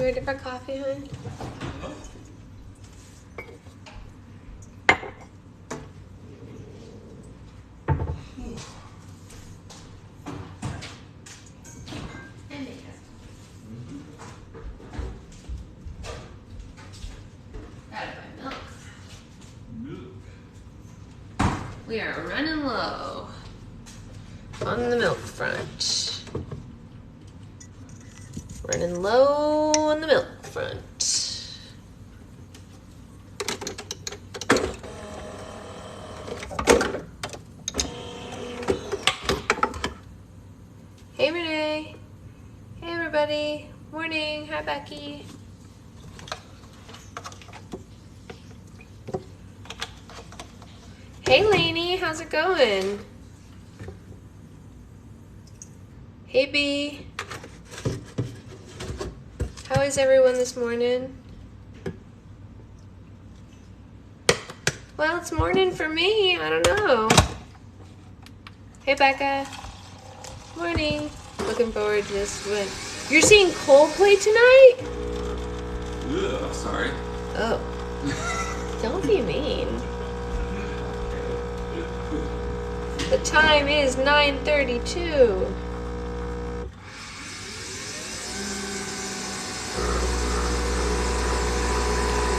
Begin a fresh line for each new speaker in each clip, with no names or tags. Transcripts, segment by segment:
You ready for coffee, hon? We are running low on the milk front. Running low on the milk front. Hey Renee. Hey everybody. Morning. Hi Becky. Hey Lainey, how's it going? Hey B. How is everyone this morning? Well, it's morning for me. I don't know. Hey Becca. Morning. Looking forward to this one. You're seeing Coldplay tonight?
Ugh, sorry.
Oh. Don't be mean. The time is 9:32.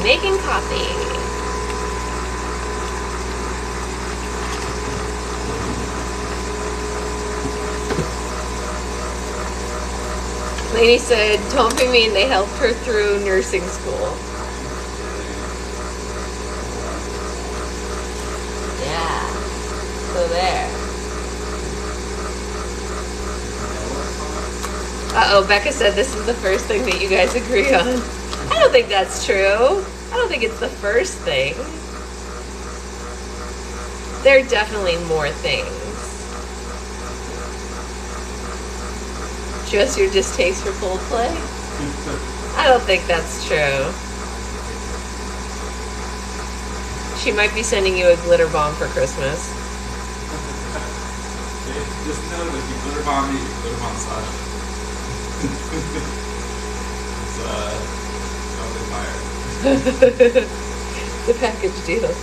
Making coffee. Lainey said, don't be mean, they helped her through nursing school. Yeah. So there. Uh-oh, Becca said this is the first thing that you guys agree on. I don't think that's true. I don't think it's the first thing. There are definitely more things. Just your distaste for Coldplay? I don't think that's true. She might be sending you a glitter bomb for Christmas.
Just know that if you glitter bomb me, you glitter bomb Sasha. It's totally fire.
The package deal.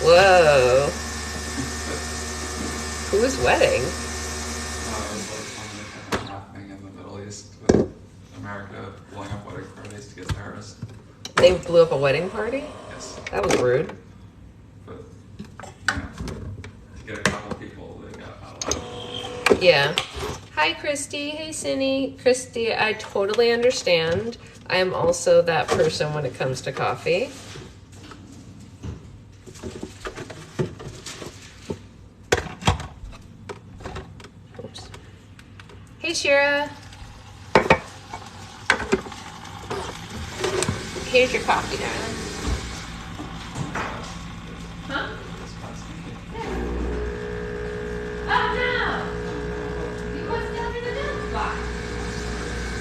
Whoa. Whose wedding?
It was like something happening in the Middle East with America blowing up wedding parties to get terrorists.
They blew up a wedding party?
Yes.
That was rude.
But, you know, to get a couple people, they got a lot.
Yeah. Hi, Christy. Hey, Cindy. Christy, I totally understand. I am also that person when it comes to coffee. Oops. Hey, Shira. Here's your coffee, darling. Huh? Oh, no! You put stuff in the milk box.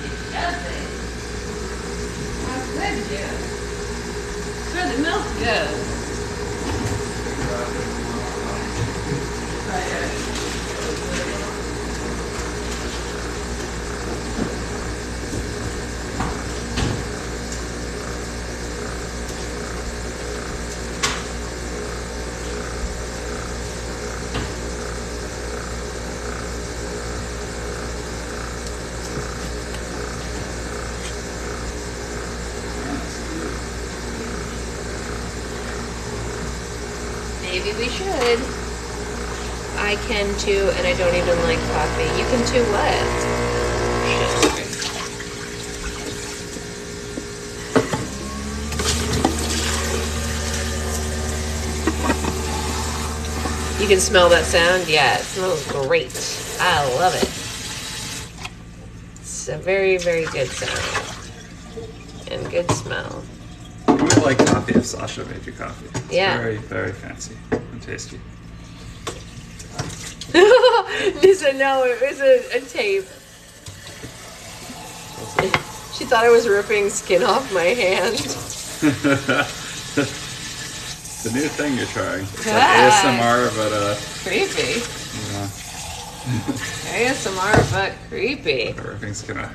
It doesn't. How could you? It's where the milk goes. Maybe we should. I can too, and I don't even like coffee. You can too what? You can smell that sound? Yeah, it smells great. I love it. It's a very, very good sound. And good smell.
You would like coffee if Sasha made you coffee. It's
Yeah.
very, very fancy and tasty.
Lisa, no, it was a tape. She thought I was ripping skin off my hand.
a new thing you're trying. It's like ASMR, but
creepy.
Yeah.
ASMR, but creepy.
Everything's gonna.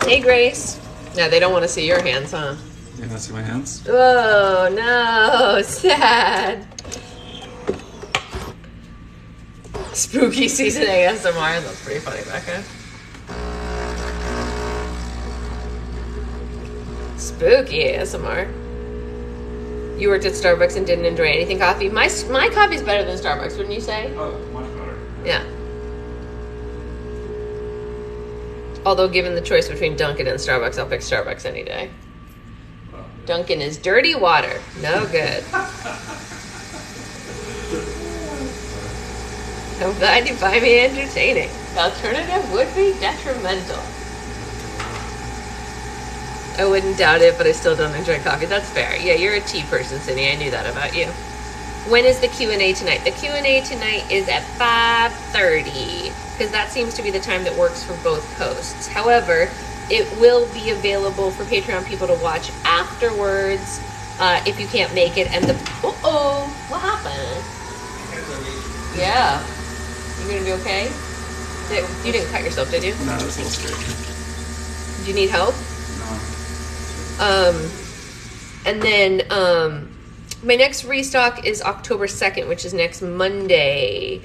Hey, Grace. No, they don't want to see your hands, huh?
You wanna see my hands?
Oh no, sad. Spooky season ASMR. That's pretty funny, Becca. Spooky ASMR. You worked at Starbucks and didn't enjoy anything coffee? My coffee's better than Starbucks, wouldn't you say?
Oh, much better.
Yeah. Although given the choice between Dunkin' and Starbucks, I'll pick Starbucks any day.
Well,
Dunkin' is dirty water. No good. I'm glad you find me entertaining. The alternative would be detrimental. I wouldn't doubt it, but I still don't enjoy coffee. That's fair. Yeah, you're a tea person, Cindy. I knew that about you. When is the Q&A tonight? The Q&A tonight is at 5:30, because that seems to be the time that works for both hosts. However, it will be available for Patreon people to watch afterwards if you can't make it. And the... Uh-oh! What happened? Yeah. You gonna be okay? You didn't cut yourself, did you?
no, it's a little straight.
Do you need help?
No.
And then my next restock is October 2nd, which is next Monday.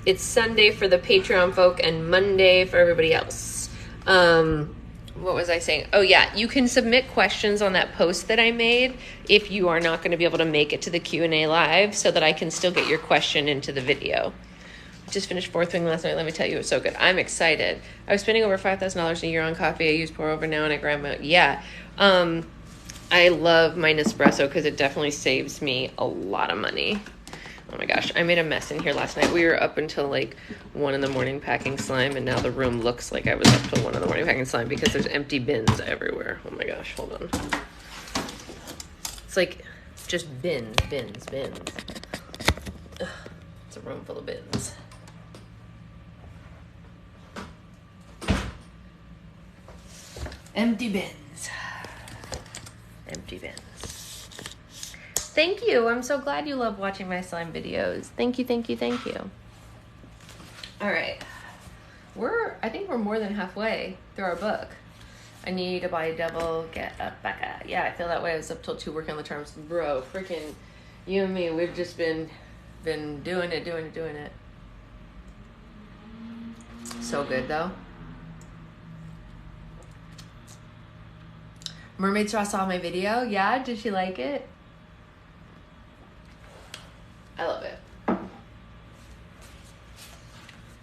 It's Sunday for the Patreon folk and Monday for everybody else. What was I saying? Oh yeah, you can submit questions on that post that I made if you are not going to be able to make it to the Q&A live, so that I can still get your question into the video. Just finished Fourth Wing last night. Let me tell you, it was so good. I'm excited. I was spending over $5,000 a year on coffee. I use pour over now and I grab my... Yeah. I love my Nespresso because it definitely saves me a lot of money. Oh my gosh, I made a mess in here last night. We were up until like 1 a.m. packing slime, and now the room looks like I was up till 1 a.m. packing slime because there's empty bins everywhere. Oh my gosh, hold on. It's like just bins. Ugh, it's a room full of bins. Empty bins. Empty bins. Thank you. I'm so glad you love watching my slime videos. Thank you. All right. I think we're more than halfway through our book. I need to buy a devil, get a Becca. Yeah, I feel that way. I was up till 2 working on the terms. Bro, freaking you and me, we've just been doing it. So good though. Mermaid Straw saw my video. Yeah, did she like it? I love it.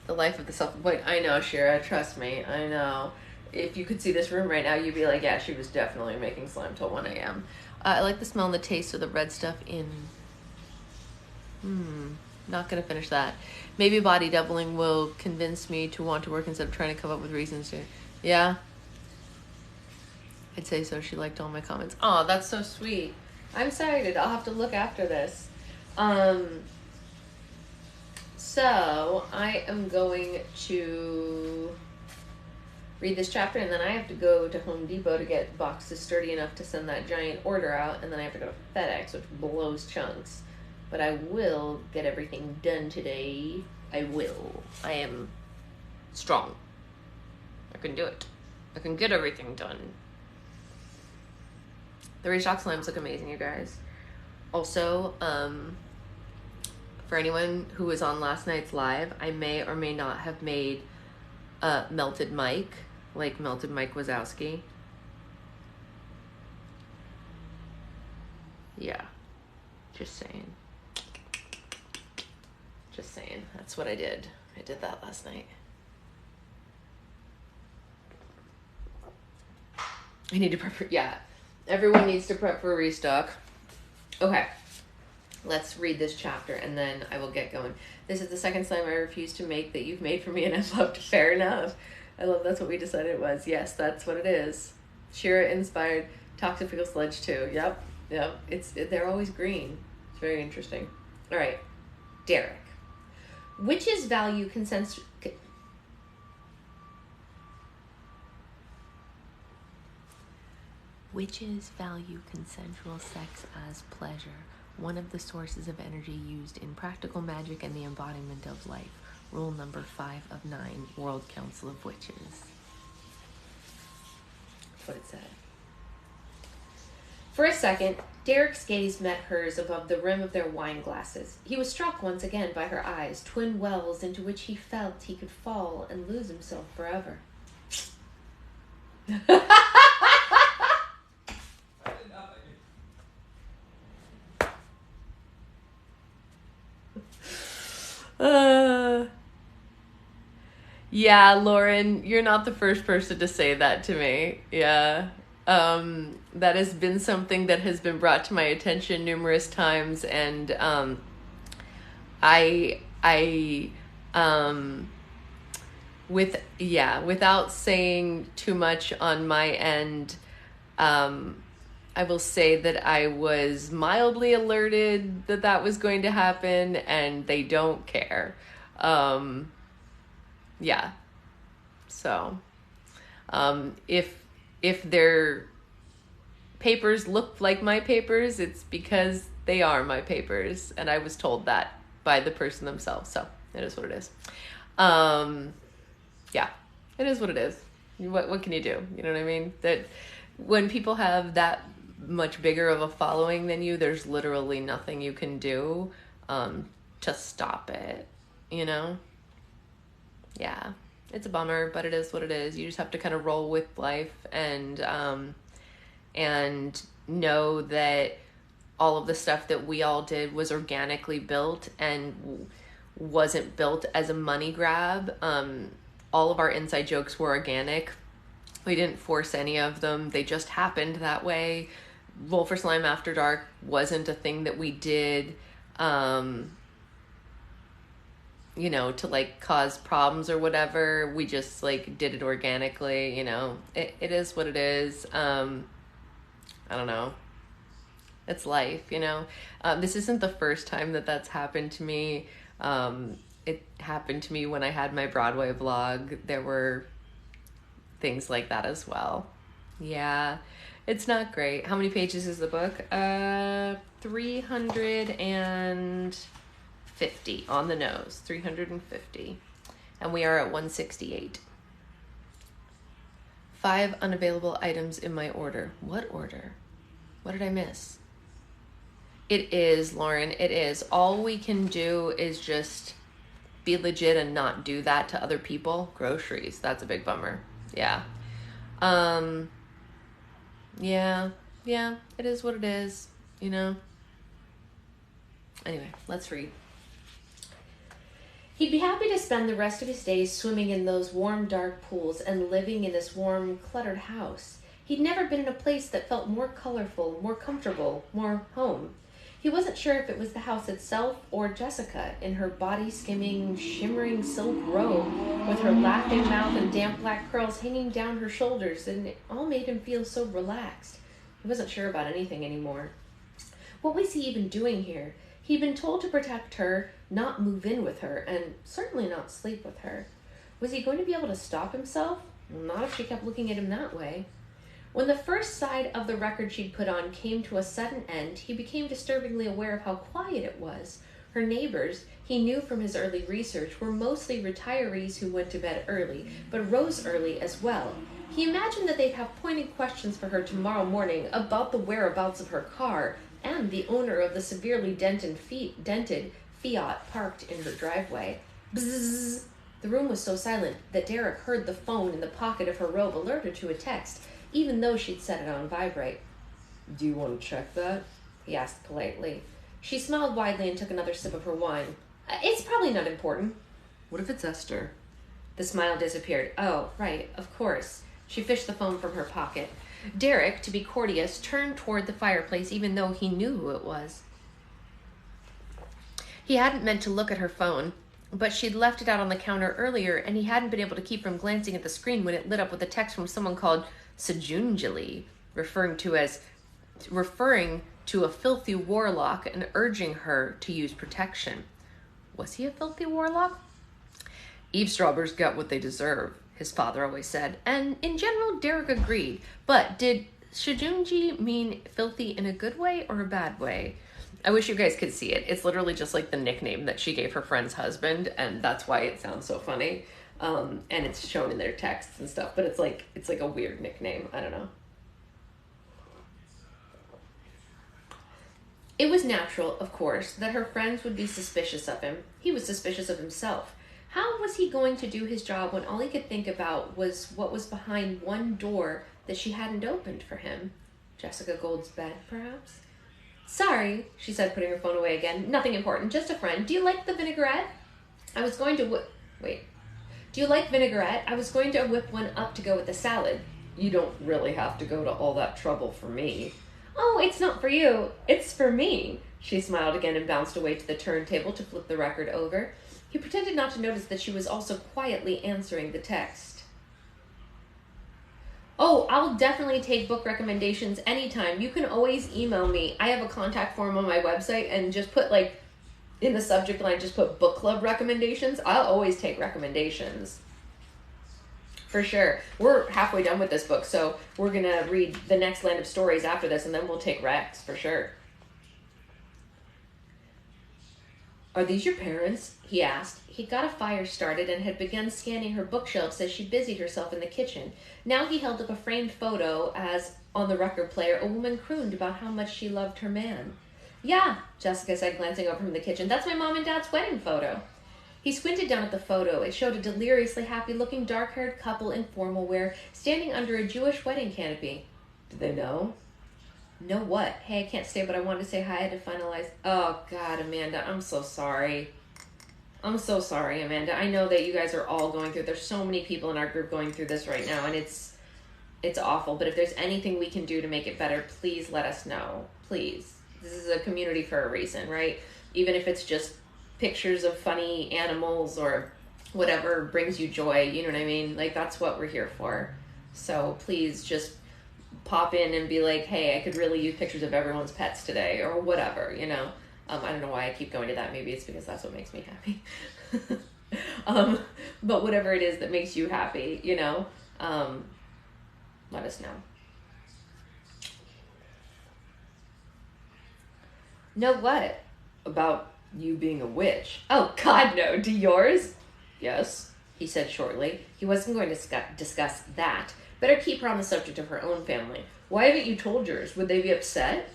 The life of the self-employed. I know, Shira. Trust me. I know. If you could see this room right now, you'd be like, yeah, she was definitely making slime till 1 a.m. I like the smell and the taste of the red stuff in... Not going to finish that. Maybe body doubling will convince me to want to work instead of trying to come up with reasons to... Yeah? I'd say so. She liked all my comments. Oh, that's so sweet. I'm excited. I'll have to look after this. So I am going to read this chapter, and then I have to go to Home Depot to get boxes sturdy enough to send that giant order out, and then I have to go to FedEx, which blows chunks. But I will get everything done today. I will. I am strong. I can do it. I can get everything done. The restock slimes look amazing, you guys. Also, for anyone who was on last night's live, I may or may not have made Melted Mike, like Melted Mike Wazowski. Yeah, just saying. That's what I did. I did that last night. I need to prep for... Yeah. Everyone needs to prep for a restock. Okay. Let's read this chapter and then I will get going. This is the second slime I refuse to make that you've made for me and I've loved. Fair enough. I love that's what we decided it was. Yes, that's what it is. Shira inspired Toxifical Sludge too. Yep. They're always green. It's very interesting. All right. Derek. Witch's value consensus...
Witches value consensual sex as pleasure, one of the sources of energy used in practical magic and the embodiment of life. Rule number 5 of 9, World Council of Witches. That's what it said. For a second, Derek's gaze met hers above the rim of their wine glasses. He was struck once again by her eyes, twin wells into which he felt he could fall and lose himself forever. Yeah, Lauren, you're not the first person to say that to me. Yeah. That has been something that has been brought to my attention numerous times, and without saying too much on my end, I will say that I was mildly alerted that that was going to happen, and they don't care. Yeah. So, if their papers look like my papers, it's because they are my papers, and I was told that by the person themselves. So it is what it is. Yeah, it is what it is. What can you do? You know what I mean? That when people have that much bigger of a following than you, there's literally nothing you can do to stop it. You know? Yeah, it's a bummer, but it is what it is. You just have to kind of roll with life and know that all of the stuff that we all did was organically built and wasn't built as a money grab. All of our inside jokes were organic. We didn't force any of them. They just happened that way. Roll for Slime After Dark wasn't a thing that we did, you know, to like cause problems or whatever. We just like did it organically, you know. It is what it is. I don't know. It's life, you know. This isn't the first time that that's happened to me. It happened to me when I had my Broadway blog. There were things like that as well. Yeah, it's not great. How many pages is the book? 350 on the nose. 350. And we are at 168. 5 unavailable items in my order. What order? What did I miss? It is, Lauren, it is. All we can do is just be legit and not do that to other people. Groceries, that's a big bummer. Yeah. Yeah, it is what it is, you know. Anyway, let's read. He'd be happy to spend the rest of his days swimming in those warm, dark pools and living in this warm, cluttered house. He'd never been in a place that felt more colorful, more comfortable, more home. He wasn't sure if it was the house itself or Jessica in her body-skimming, shimmering silk robe with her laughing mouth and damp black curls hanging down her shoulders, and it all made him feel so relaxed. He wasn't sure about anything anymore. What was he even doing here? He'd been told to protect her, not move in with her, and certainly not sleep with her. Was he going to be able to stop himself? Not if she kept looking at him that way. When the first side of the record she'd put on came to a sudden end, he became disturbingly aware of how quiet it was. Her neighbors, he knew from his early research, were mostly retirees who went to bed early, but rose early as well. He imagined that they'd have pointed questions for her tomorrow morning about the whereabouts of her car and the owner of the severely dented Fiat parked in her driveway. Bzzz. The room was so silent that Derek heard the phone in the pocket of her robe alert her to a text, even though she'd set it on vibrate. "Do you want to check that?" he asked politely. She smiled widely and took another sip of her wine. "It's probably not important." "What if it's Esther?" The smile disappeared. "Oh, right, of course." She fished the phone from her pocket. Derek, to be courteous, turned toward the fireplace even though he knew who it was. He hadn't meant to look at her phone, but she'd left it out on the counter earlier, and he hadn't been able to keep from glancing at the screen when it lit up with a text from someone called Sajunjali, referring to a filthy warlock and urging her to use protection. Was he a filthy warlock? Eavesdroppers get what they deserve, his father always said, and in general, Derek agreed. But did Shijunji mean filthy in a good way or a bad way? I wish you guys could see it. It's literally just like the nickname that she gave her friend's husband, and that's why it sounds so funny. And it's shown in their texts and stuff, but it's like a weird nickname. I don't know. It was natural, of course, that her friends would be suspicious of him. He was suspicious of himself. How was he going to do his job when all he could think about was what was behind one door that she hadn't opened for him? Jessica Gould's bed, perhaps? Sorry, she said, putting her phone away again. Nothing important, just a friend. Do you like the vinaigrette? I was going to wait. Do you like vinaigrette? I was going to whip one up to go with the salad. You don't really have to go to all that trouble for me. Oh, it's not for you. It's for me. She smiled again and bounced away to the turntable to flip the record over. He pretended not to notice that she was also quietly answering the text. Oh, I'll definitely take book recommendations anytime. You can always email me. I have a contact form on my website, and just put, like, in the subject line, just put book club recommendations. I'll always take recommendations. For sure. We're halfway done with this book, so we're going to read the next land of stories after this, and then we'll take recs, for sure. Are these your parents? He asked. He got a fire started and had begun scanning her bookshelves as she busied herself in the kitchen. Now he held up a framed photo as, on the record player, a woman crooned about how much she loved her man. Yeah, Jessica said, glancing over from the kitchen. That's my mom and dad's wedding photo. He squinted down at the photo. It showed a deliriously happy-looking dark-haired couple in formal wear standing under a Jewish wedding canopy. Did they know? Know what? Hey, I can't stay, but I wanted to say hi. I had to finalize. Oh, God, Amanda, I'm so sorry. I'm so sorry, Amanda. I know that you guys are all going through. There's so many people in our group going through this right now, and it's awful. But if there's anything we can do to make it better, please let us know. Please. This is a community for a reason, right? Even if it's just pictures of funny animals or whatever brings you joy, you know what I mean? Like, that's what we're here for. So please just pop in and be like, hey, I could really use pictures of everyone's pets today, or whatever, you know? I don't know why I keep going to that. Maybe it's because that's what makes me happy. But whatever it is that makes you happy, you know, let us know. Know what? About you being a witch. Oh, God, no. Do yours? Yes, he said shortly. He wasn't going to discuss that. Better keep her on the subject of her own family. Why haven't you told yours? Would they be upset?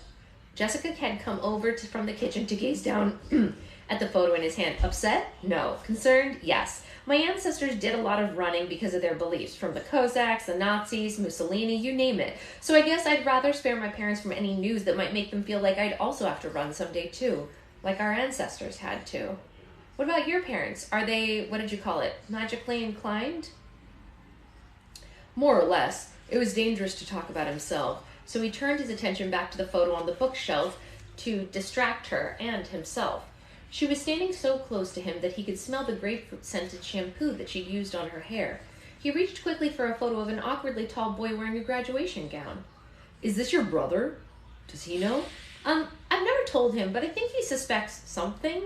Jessica had come over from the kitchen to gaze down at the photo in his hand. Upset? No. Concerned? Yes. My ancestors did a lot of running because of their beliefs, from the Cossacks, the Nazis, Mussolini, you name it. So I guess I'd rather spare my parents from any news that might make them feel like I'd also have to run someday too, like our ancestors had to. What about your parents? Are they, what did you call it, magically inclined? More or less. It was dangerous to talk about himself, so he turned his attention back to the photo on the bookshelf to distract her and himself. She was standing so close to him that he could smell the grapefruit-scented shampoo that she'd used on her hair. He reached quickly for a photo of an awkwardly tall boy wearing a graduation gown. Is this your brother? Does he know? I've never told him, but I think he suspects something.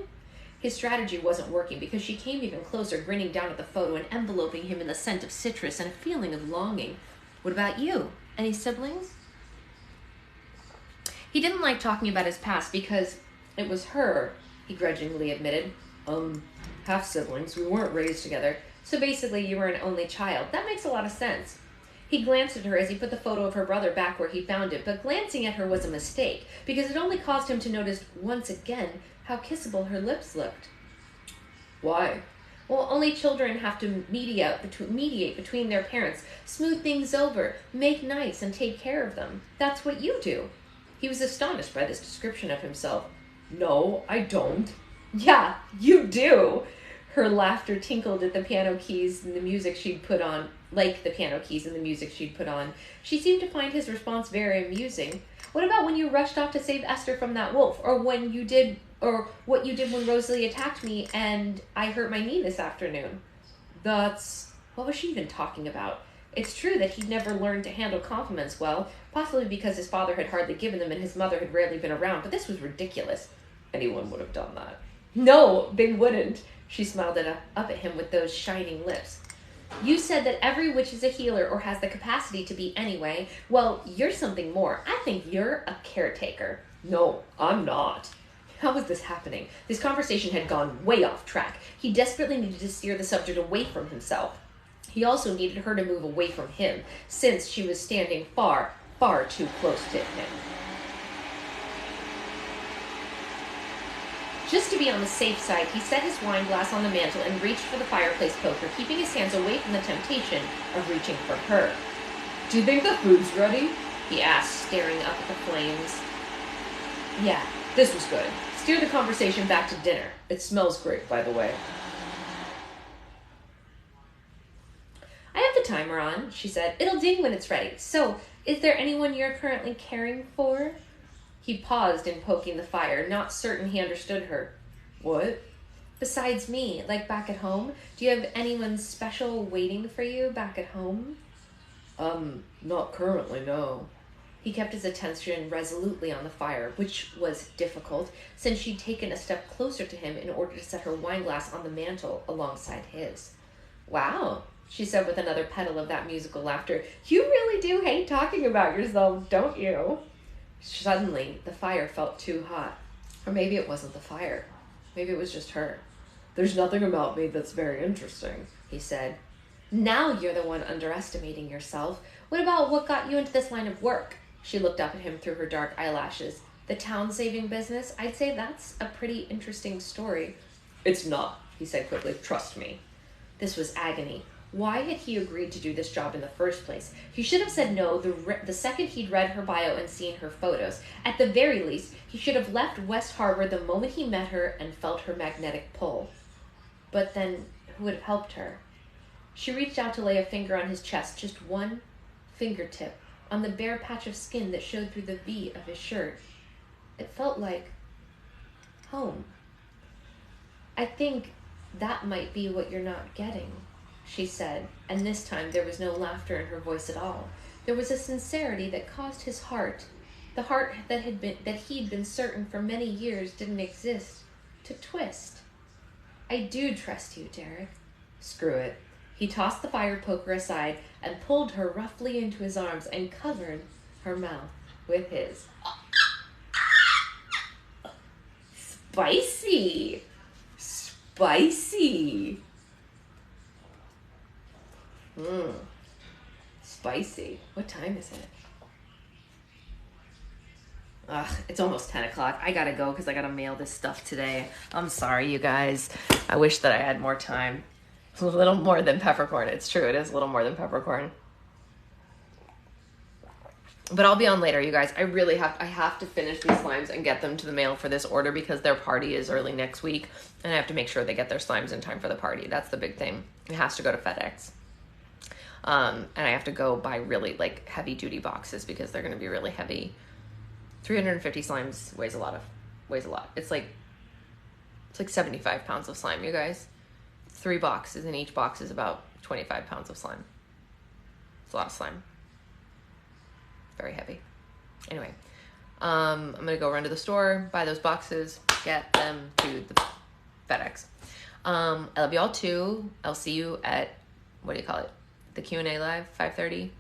His strategy wasn't working because she came even closer, grinning down at the photo and enveloping him in the scent of citrus and a feeling of longing. What about you? Any siblings? He didn't like talking about his past because it was her, he grudgingly admitted. Half siblings. We weren't raised together. So basically you were an only child. That makes a lot of sense. He glanced at her as he put the photo of her brother back where he found it, but glancing at her was a mistake, because it only caused him to notice once again how kissable her lips looked. Why? Well, only children have to mediate between their parents, smooth things over, make nice, and take care of them. That's what you do. He was astonished by this description of himself. No, I don't. Yeah, you do. Her laughter tinkled at the piano keys and the music she'd put on, like the piano keys and the music she'd put on. She seemed to find his response very amusing. What about when you rushed off to save Esther from that wolf? Or what you did when Rosalie attacked me and I hurt my knee this afternoon? What was she even talking about? It's true that he'd never learned to handle compliments well, possibly because his father had hardly given them and his mother had rarely been around, but this was ridiculous. Anyone would have done that. No, they wouldn't. She smiled up at him with those shining lips. You said that every witch is a healer or has the capacity to be anyway. Well, you're something more. I think you're a caretaker. No, I'm not. How was this happening? This conversation had gone way off track. He desperately needed to steer the subject away from himself. He also needed her to move away from him, since she was standing far, far too close to him. Just to be on the safe side, he set his wine glass on the mantel and reached for the fireplace poker, keeping his hands away from the temptation of reaching for her.
Do you think the food's ready?
He asked, staring up at the flames.
Yeah, this was good. Steer the conversation back to dinner. It smells great, by the way.
I have the timer on, she said. It'll ding when it's ready. So, is there anyone you're currently caring for? He paused in poking the fire, not certain he understood her.
What?
Besides me, like back at home? Do you have anyone special waiting for you back at home?
Not currently, no.
He kept his attention resolutely on the fire, which was difficult, since she'd taken a step closer to him in order to set her wine glass on the mantel alongside his. Wow, she said with another petal of that musical laughter. You really do hate talking about yourself, don't you? Suddenly, the fire felt too hot. Or maybe it wasn't the fire. Maybe it was just her.
There's nothing about me that's very interesting,
he said. Now you're the one underestimating yourself. What about what got you into this line of work? She looked up at him through her dark eyelashes. The town-saving business? I'd say that's a pretty interesting story.
It's not, he said quickly. Trust me.
This was agony. Why had he agreed to do this job in the first place? He should have said no the second he'd read her bio and seen her photos. At the very least, he should have left West Harbor the moment he met her and felt her magnetic pull. But then, who would have helped her? She reached out to lay a finger on his chest, just one fingertip, on the bare patch of skin that showed through the V of his shirt. It felt like home. I think that might be what you're not getting, she said, and this time there was no laughter in her voice at all. There was a sincerity that caused his heart, the heart that he'd been certain for many years didn't exist, to twist. I do trust you, Derek.
Screw it.
He tossed the fire poker aside and pulled her roughly into his arms and covered her mouth with his. Spicy! Spicy! Spicy. What time is it? It's almost 10 o'clock. I gotta go because I gotta mail this stuff today. I'm sorry, you guys. I wish that I had more time. It's a little more than peppercorn. It's true. It is a little more than peppercorn. But I'll be on later, you guys. I have to finish these slimes and get them to the mail for this order because their party is early next week. And I have to make sure they get their slimes in time for the party. That's the big thing. It has to go to FedEx. And I have to go buy really like heavy duty boxes because they're going to be really heavy. 350 slimes weighs a lot. It's like 75 pounds of slime, you guys. 3 boxes, and each box is about 25 pounds of slime. It's a lot of slime. Very heavy. Anyway, I'm going to go run to the store, buy those boxes, get them to the FedEx. I love you all too. I'll see you at, the Q&A live, 5:30.